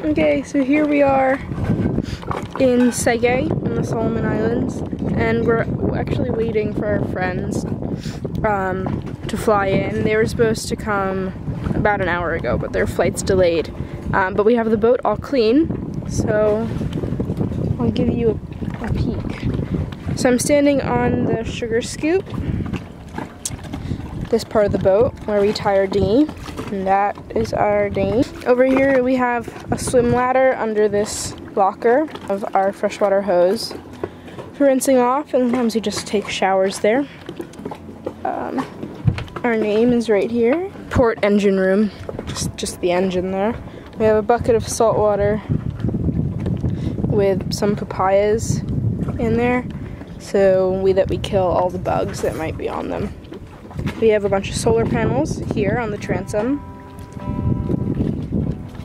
Okay, so here we are in Sege on the Solomon Islands, and we're actually waiting for our friends to fly in. They were supposed to come about an hour ago, but their flight's delayed. But we have the boat all clean, so I'll give you a peek. So I'm standing on the sugar scoop, this part of the boat where we tie our dinghy, and that is our dinghy. Over here we have a swim ladder under this locker of our freshwater hose for rinsing off, and sometimes we just take showers there. Our name is right here. Port engine room, just the engine there. We have a bucket of salt water with some papayas in there, so that we kill all the bugs that might be on them. We have a bunch of solar panels here on the transom,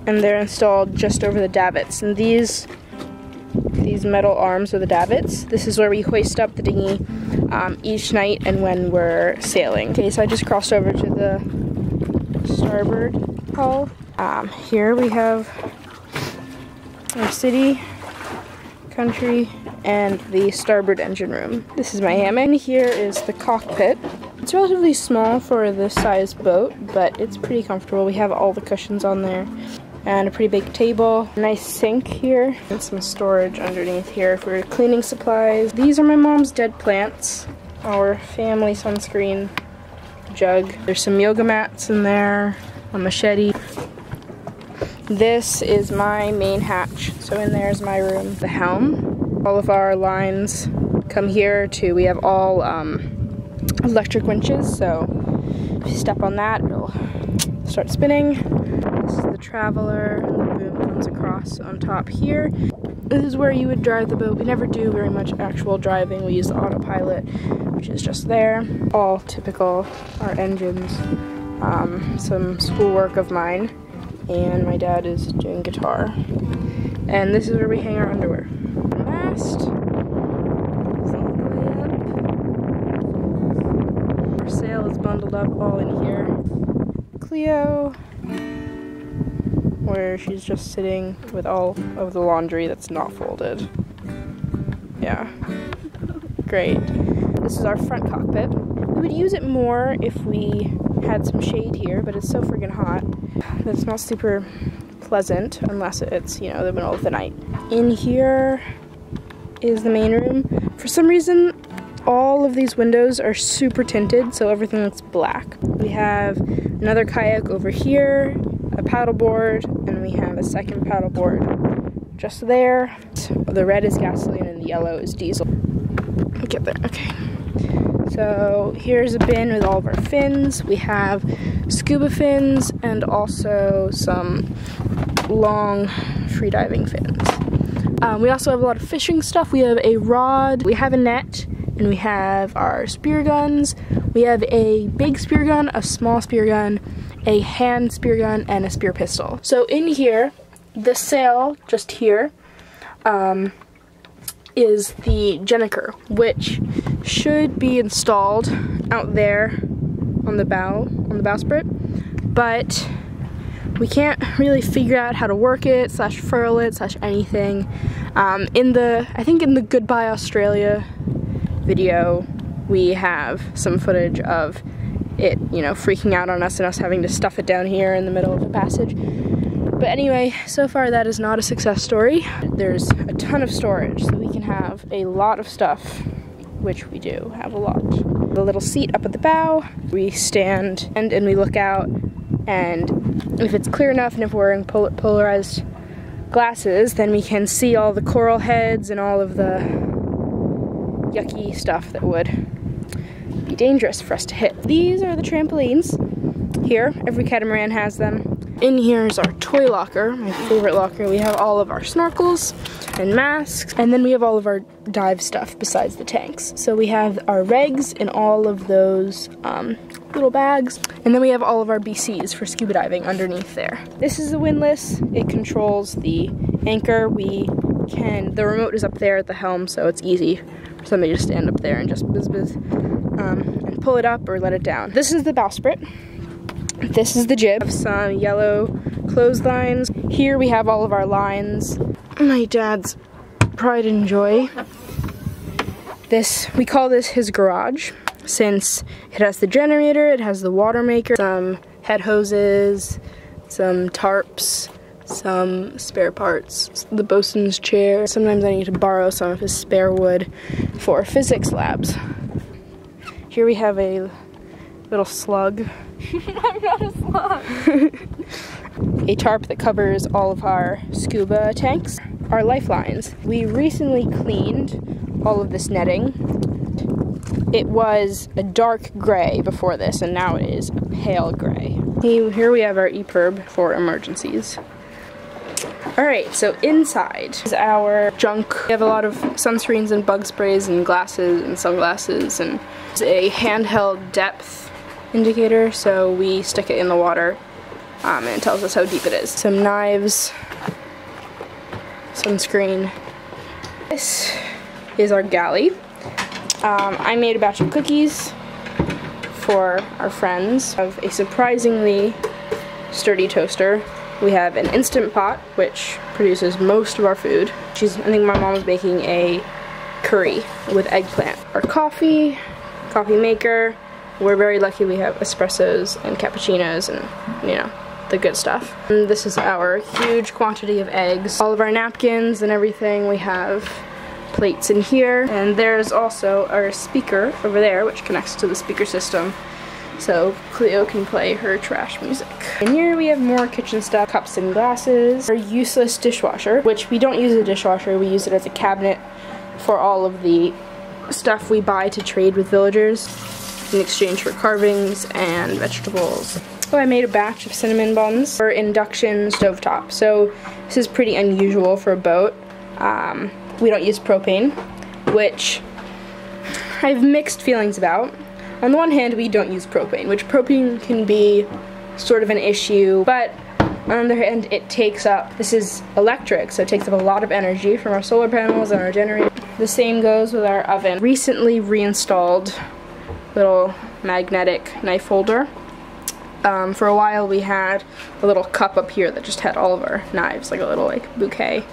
and they're installed just over the davits. And these metal arms are the davits. This is where we hoist up the dinghy each night and when we're sailing. Okay, so I just crossed over to the starboard hull. Here we have our city, country, and the starboard engine room. This is my hammock. And here is the cockpit. It's relatively small for this size boat, but it's pretty comfortable. We have all the cushions on there, and a pretty big table, a nice sink here, and some storage underneath here for cleaning supplies. These are my mom's dead plants, our family sunscreen jug. There's some yoga mats in there, a machete. This is my main hatch, so in there is my room. The helm, all of our lines come here too. We have all electric winches, so if you step on that, it'll start spinning. This is the traveler, and the boom comes across on top here. This is where you would drive the boat. We never do very much actual driving. We use the autopilot, which is just there. All typical, our engines, some schoolwork of mine, and my dad is doing guitar. And this is where we hang our underwear. Mast is all the way up. Our sail is bundled up all in here. Cleo, where she's just sitting with all of the laundry that's not folded. Yeah, great. This is our front cockpit. We would use it more if we had some shade here, but it's so friggin' hot that it's not super pleasant unless it's, you know, the middle of the night. In here is the main room. For some reason, all of these windows are super tinted, so everything looks black. We have another kayak over here, a paddleboard, and we have a second paddleboard just there. The red is gasoline and the yellow is diesel. Get there, okay. So here's a bin with all of our fins. We have scuba fins and also some long freediving fins. We also have a lot of fishing stuff. We have a rod, we have a net, and we have our spear guns. We have a big spear gun, a small spear gun, a hand spear gun, and a spear pistol. So in here, the sail just here is the Gennaker, which should be installed out there on the bowsprit, but we can't really figure out how to work it, slash furl it, slash anything. I think in the Goodbye Australia video, we have some footage of it, you know, freaking out on us and us having to stuff it down here in the middle of the passage. But anyway, so far that is not a success story. There's a ton of storage, so we can have a lot of stuff, which we do have a lot. The little seat up at the bow, we stand and we look out, and if it's clear enough and if we're wearing polarized glasses, then we can see all the coral heads and all of the yucky stuff that would be dangerous for us to hit. These are the trampolines. Here, every catamaran has them. In here is our toy locker, my favorite locker. We have all of our snorkels and masks, and then we have all of our dive stuff besides the tanks. So we have our regs in all of those little bags, and then we have all of our BCs for scuba diving underneath there. This is the windlass. It controls the anchor. The remote is up there at the helm, so it's easy for somebody to stand up there and just and pull it up or let it down. This is the bowsprit. This is the jib. Some yellow clotheslines. Here we have all of our lines. My dad's pride and joy. We call this his garage, since it has the generator, it has the water maker, some head hoses, some tarps, some spare parts, the bosun's chair. Sometimes I need to borrow some of his spare wood for physics labs. Here we have a little slug. I'm not a slug. A tarp that covers all of our scuba tanks. Our lifelines. We recently cleaned all of this netting. It was a dark gray before this, and now it is a pale gray. Here we have our EPIRB for emergencies. Alright, so inside is our junk. We have a lot of sunscreens and bug sprays and glasses and sunglasses, and it's a handheld depth indicator, so we stick it in the water and it tells us how deep it is. Some knives, sunscreen. This is our galley. I made a batch of cookies for our friends. We have a surprisingly sturdy toaster. We have an Instant Pot, which produces most of our food. I think my mom is making a curry with eggplant. Our coffee maker. We're very lucky we have espressos and cappuccinos and, you know, the good stuff. And this is our huge quantity of eggs. All of our napkins and everything. We have plates in here, and there's also our speaker over there, which connects to the speaker system, so Cleo can play her trash music. And here we have more kitchen stuff, cups and glasses, our useless dishwasher, which we don't use a dishwasher, we use it as a cabinet for all of the stuff we buy to trade with villagers in exchange for carvings and vegetables. So I made a batch of cinnamon buns for induction stovetop, so this is pretty unusual for a boat. We don't use propane, which I have mixed feelings about. On the one hand, we don't use propane, which propane can be sort of an issue, but on the other hand, this is electric, so it takes up a lot of energy from our solar panels and our generator. The same goes with our oven. Recently reinstalled little magnetic knife holder. For a while we had a little cup up here that just had all of our knives, like a little bouquet.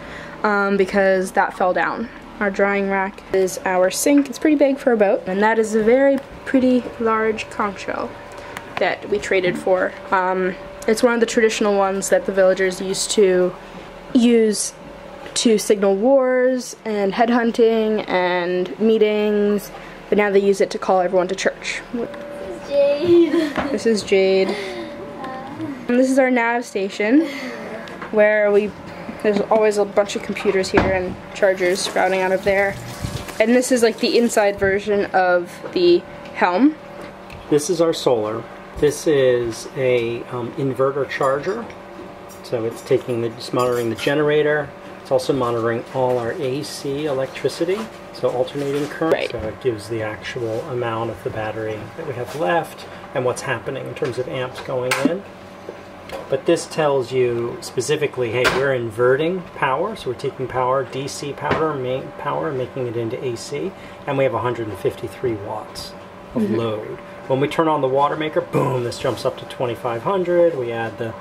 Because that fell down. Our drying rack is our sink. It's pretty big for a boat, and that is a very pretty large conch shell that we traded for. It's one of the traditional ones that the villagers used to use to signal wars and headhunting and meetings, but now they use it to call everyone to church. Jade. This is Jade. And this is our nav station, where there's always a bunch of computers here and chargers sprouting out of there. And this is like the inside version of the helm. This is our solar. This is a inverter charger. So it's monitoring the generator. It's also monitoring all our AC electricity, so alternating current. Right. So it gives the actual amount of the battery that we have left and what's happening in terms of amps going in. But this tells you specifically, hey, we're inverting power, so we're taking power, DC power, and making it into AC, and we have 153 watts of load. When we turn on the water maker, boom, this jumps up to 2,500. We add the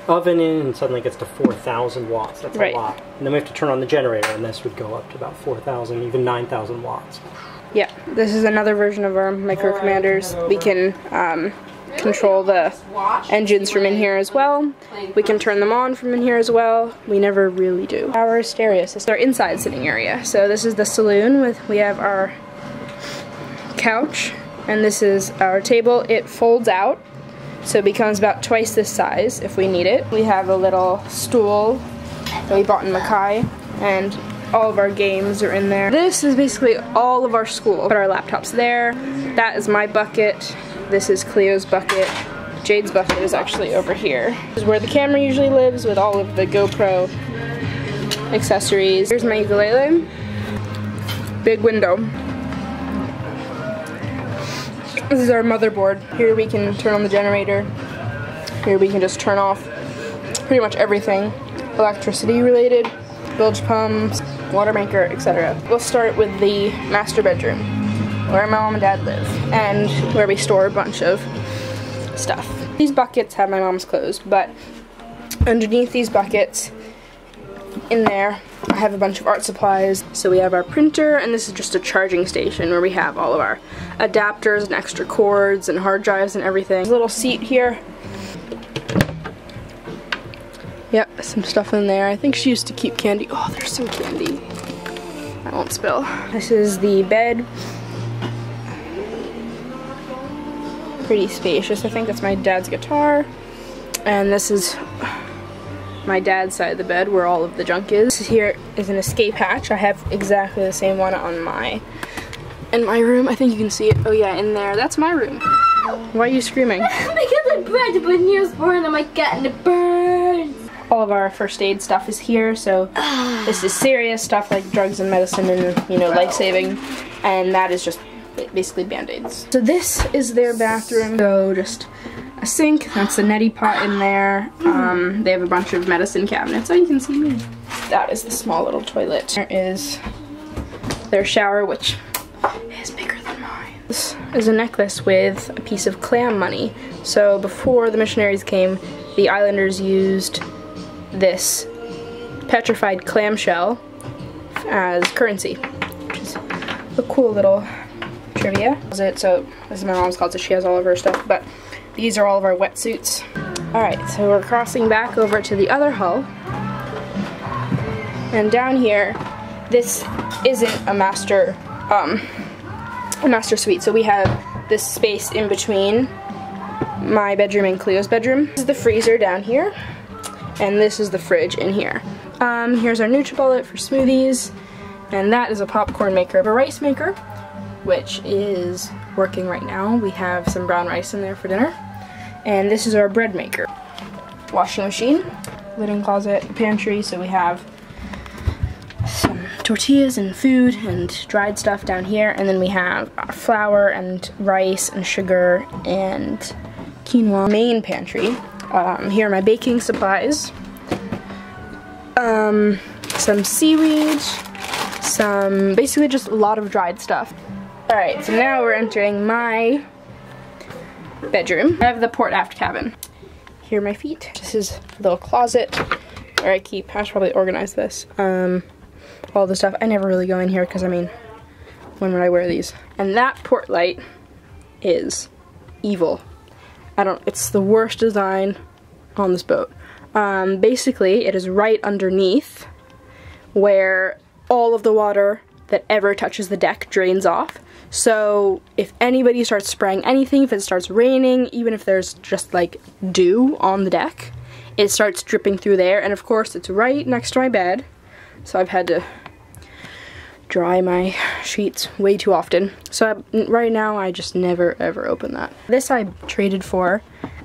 oven in, and suddenly it gets to 4,000 watts. That's a lot. And then we have to turn on the generator, and this would go up to about 4,000, even 9,000 watts. Yeah, this is another version of our micro commanders. We can control the engines from in here as well. We can turn them on from in here as well. We never really do. Our stereo system, our inside sitting area. So this is the saloon we have our couch, and this is our table. It folds out, so it becomes about twice this size if we need it. We have a little stool that we bought in Mackay, and all of our games are in there. This is basically all of our school. Put our laptops there. That is my bucket. This is Cleo's bucket. Jade's bucket is actually over here. This is where the camera usually lives, with all of the GoPro accessories. Here's my ukulele. Big window. This is our motherboard. Here we can turn on the generator. Here we can just turn off pretty much everything electricity related. Bilge pumps, water maker, etc. We'll start with the master bedroom, where my mom and dad live, and where we store a bunch of stuff. These buckets have my mom's clothes, but Underneath these buckets, in there, I have a bunch of art supplies. So we have our printer, and this is just a charging station where we have all of our adapters and extra cords and hard drives and everything. There's a little seat here. Yep, some stuff in there. I think she used to keep candy. Oh, there's some candy. I won't spill. This is the bed. Pretty spacious. I think that's my dad's guitar. And this is my dad's side of the bed where all of the junk is. This here is an escape hatch. I have exactly the same one on in my room. I think you can see it. Oh yeah, in there. That's my room. Why are you screaming? Because I tried to put Neosporin and I'm like getting it burns. All of our first aid stuff is here, so this is serious stuff like drugs and medicine and, you know, life-saving, and that is just basically band-aids. So this is their bathroom. So just a sink, that's a neti pot in there. They have a bunch of medicine cabinets. Oh, you can see me. That is the small little toilet. There is their shower, which is bigger than mine. This is a necklace with a piece of clam money. So before the missionaries came, the islanders used this petrified clam shell as currency, which is a cool little trivia. So this is my mom's closet. She has all of her stuff, but these are all of our wetsuits. Alright, so we're crossing back over to the other hull. And down here, this isn't a master suite. So we have this space in between my bedroom and Cleo's bedroom. This is the freezer down here, and this is the fridge in here. Here's our NutriBullet for smoothies, and that is a popcorn maker. A rice maker, which is working right now. We have some brown rice in there for dinner. And this is our bread maker. Washing machine, linen closet, pantry, so we have some tortillas and food and dried stuff down here, and then we have flour and rice and sugar and quinoa. Main pantry. Here are my baking supplies. Some seaweed, basically just a lot of dried stuff. Alright, so now we're entering my bedroom. I have the port aft cabin. Here are my feet. This is a little closet where I should probably organize this. All the stuff. I never really go in here because, I mean, when would I wear these? And that port light is evil. It's the worst design on this boat. Basically, it is right underneath where all of the water that ever touches the deck drains off. So if anybody starts spraying anything, if it starts raining, even if there's just like dew on the deck, it starts dripping through there. And of course it's right next to my bed, so I've had to dry my sheets way too often. So right now I just never ever open that. This I traded for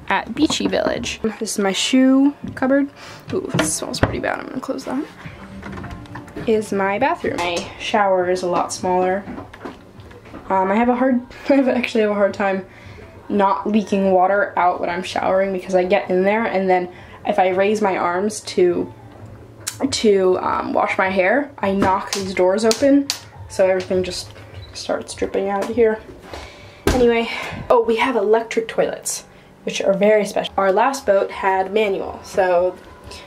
at Beachy Village. This is my shoe cupboard. Ooh, this smells pretty bad. I'm gonna close that. Is my bathroom. My shower is a lot smaller. I actually have a hard time not leaking water out when I'm showering because I get in there, and then if I raise my arms to wash my hair, I knock these doors open, so everything just starts dripping out of here. Anyway, oh, we have electric toilets, which are very special. Our last boat had manual, so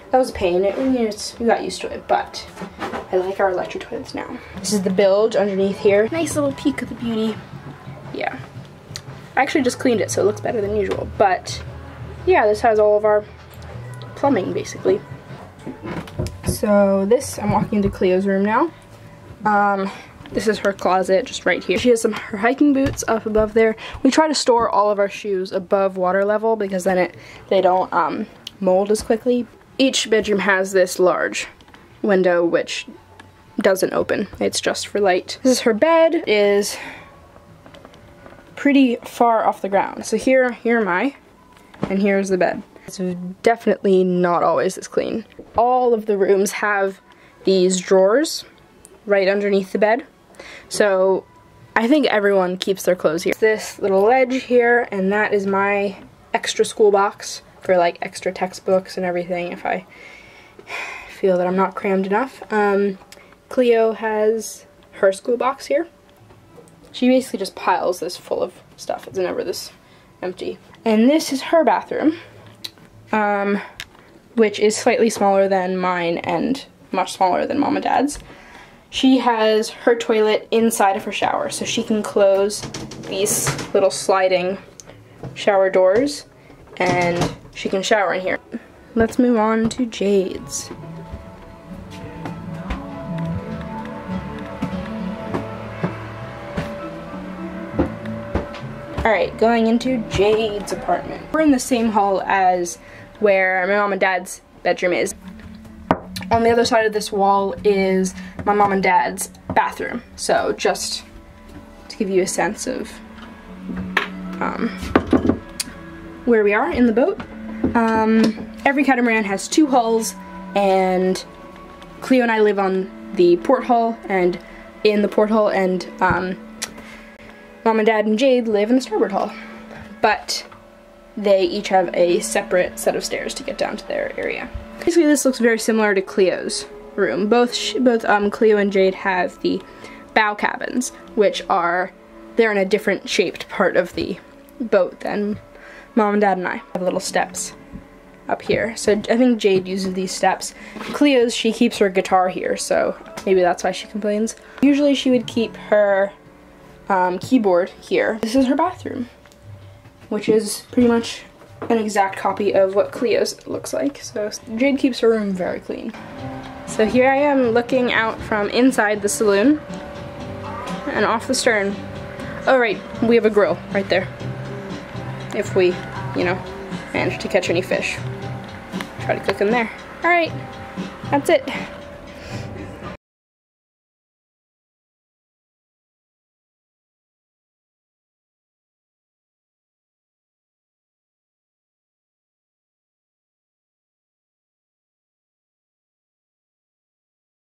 that was a pain. We got used to it, but I like our electric toilets now. This is the bilge underneath here. Nice little peek of the beauty. Yeah. I actually just cleaned it, so it looks better than usual. But yeah, this has all of our plumbing, basically. So this, I'm walking into Cleo's room now. This is her closet, just right here. She has her hiking boots up above there. We try to store all of our shoes above water level because then they don't mold as quickly. Each bedroom has this large window which doesn't open. It's just for light. This is her bed. It is pretty far off the ground. So here am I, and here's the bed. It's definitely not always this clean. All of the rooms have these drawers right underneath the bed. So I think everyone keeps their clothes here. This little ledge here, and that is my extra school box for like extra textbooks and everything if I feel that I'm not crammed enough. Cleo has her school box here. She basically just piles this full of stuff. It's never this empty. And this is her bathroom. which is slightly smaller than mine and much smaller than Mom and Dad's. She has her toilet inside of her shower, so she can close these little sliding shower doors and she can shower in here. Let's move on to Jade's. Alright, going into Jade's apartment. We're in the same hall as where my mom and dad's bedroom is. On the other side of this wall is my mom and dad's bathroom. So just to give you a sense of where we are in the boat. Every catamaran has 2 hulls, and Cleo and I live on the port hull, and in the port hull, and Mom and Dad and Jade live in the starboard hull. But they each have a separate set of stairs to get down to their area. Basically, this looks very similar to Cleo's room. Both Cleo and Jade have the bow cabins, which they're in a different shaped part of the boat than Mom and Dad and I. Have little steps up here. So I think Jade uses these steps. Cleo's, she keeps her guitar here, so maybe that's why she complains. Usually she would keep her keyboard here. This is her bathroom, which is pretty much an exact copy of what Cleo's looks like. So Jade keeps her room very clean. So here I am looking out from inside the saloon and off the stern. Oh right, we have a grill right there. If we, you know, manage to catch any fish. Try to cook in there. Alright, that's it.